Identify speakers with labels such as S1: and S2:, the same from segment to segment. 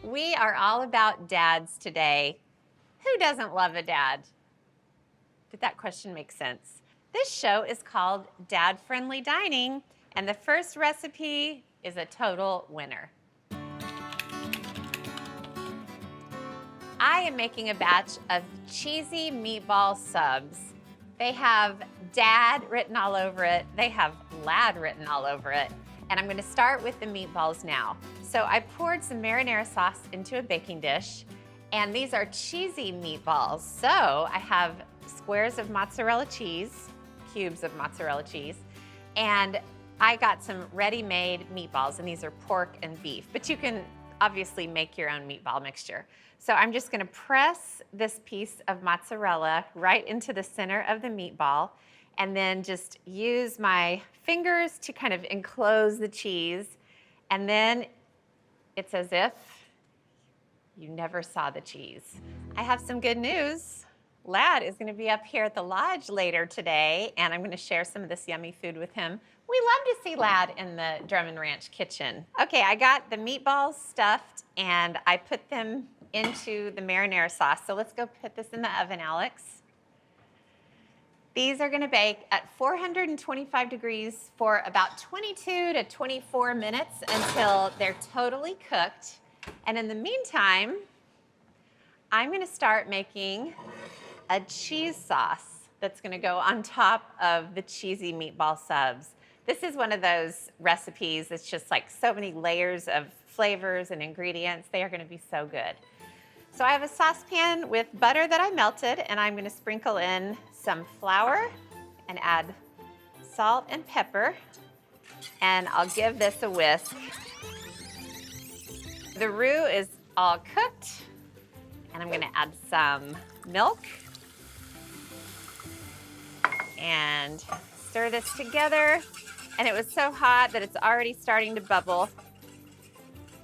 S1: We are all about dads today. Who doesn't love a dad? Did that question make sense? This show is called Dad Friendly Dining, and the first recipe is a total winner. I am making a batch of cheesy meatball subs. They have Dad written all over it. They have Lad written all over it. And I'm gonna start with the meatballs now. So I poured some marinara sauce into a baking dish, and these are cheesy meatballs. So I have squares of mozzarella cheese, cubes of mozzarella cheese, and I got some ready-made meatballs, and these are pork and beef, but you can obviously make your own meatball mixture. So I'm just gonna press this piece of mozzarella right into the center of the meatball, and then just use my fingers to kind of enclose the cheese. And then it's as if you never saw the cheese. I have some good news. Lad is gonna be up here at the lodge later today, and I'm gonna share some of this yummy food with him. We love to see Lad in the Drummond Ranch kitchen. Okay, I got the meatballs stuffed, and I put them into the marinara sauce. So let's go put this in the oven, Alex. These are gonna bake at 425 degrees for about 22 to 24 minutes until they're totally cooked. And in the meantime, I'm gonna start making a cheese sauce that's gonna go on top of the cheesy meatball subs. This is one of those recipes that's just like so many layers of flavors and ingredients. They are gonna be so good. So I have a saucepan with butter that I melted, and I'm gonna sprinkle in some flour and add salt and pepper, and I'll give this a whisk. The roux is all cooked, and I'm gonna add some milk and stir this together. And it was so hot that it's already starting to bubble.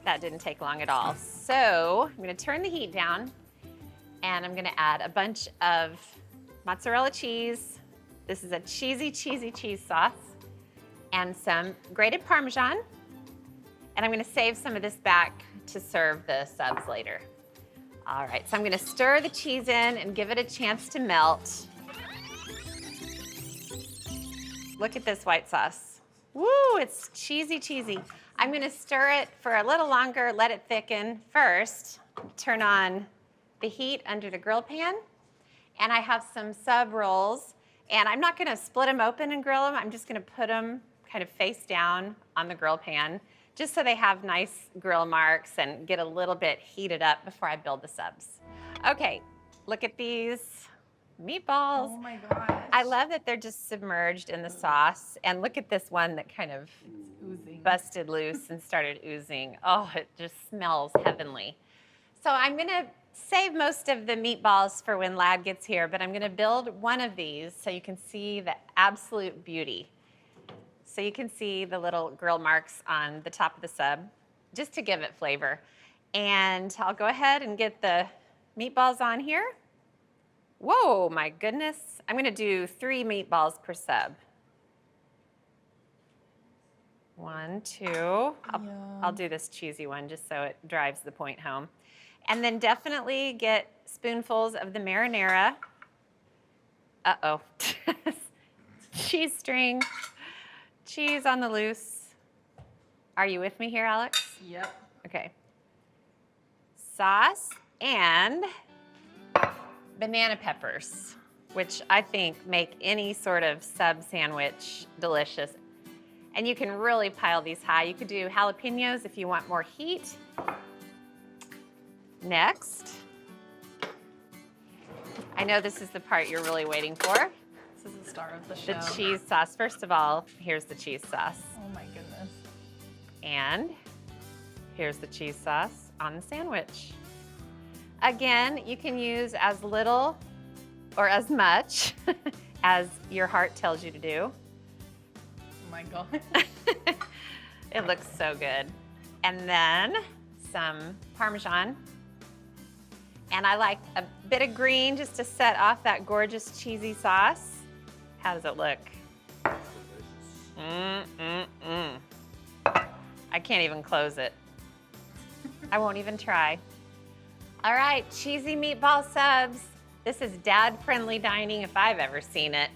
S1: That didn't take long at all. So I'm gonna turn the heat down, and I'm gonna add a bunch of mozzarella cheese. This is a cheesy, cheesy cheese sauce, and some grated Parmesan. And I'm gonna save some of this back to serve the subs later. All right, so I'm gonna stir the cheese in and give it a chance to melt. Look at this white sauce. Woo, it's cheesy, cheesy. I'm gonna stir it for a little longer, let it thicken first. Turn on the heat under the grill pan. And I have some sub rolls, and I'm not gonna split them open and grill them. I'm just gonna put them kind of face down on the grill pan, just so they have nice grill marks and get a little bit heated up before I build the subs. Okay, look at these meatballs.
S2: Oh my gosh.
S1: I love that they're just submerged in the sauce. And look at this one that kind of
S2: Oozing.
S1: busted loose and started oozing. Oh, it just smells heavenly. So I'm gonna save most of the meatballs for when Lad gets here, but I'm gonna build one of these so you can see the absolute beauty. So you can see the little grill marks on the top of the sub, just to give it flavor. And I'll go ahead and get the meatballs on here. Whoa, my goodness. I'm gonna do 3 meatballs per sub. 1, 2. I'll do this cheesy one just so it drives the point home. And then definitely get spoonfuls of the marinara. Uh-oh. Cheese string. Cheese on the loose. Are you with me here, Alex?
S2: Yep.
S1: Okay. Sauce and banana peppers, which I think make any sort of sub sandwich delicious. And you can really pile these high. You could do jalapenos if you want more heat. Next, I know this is the part you're really waiting for.
S2: This is the star of the show.
S1: The cheese sauce. First of all, here's the cheese sauce.
S2: Oh my goodness.
S1: And here's the cheese sauce on the sandwich. Again, you can use as little or as much as your heart tells you to do.
S2: Oh my God.
S1: It looks so good. And then some Parmesan. And I like a bit of green just to set off that gorgeous cheesy sauce. How does it look? I can't even close it. I won't even try. All right, cheesy meatball subs. This is dad-friendly dining if I've ever seen it.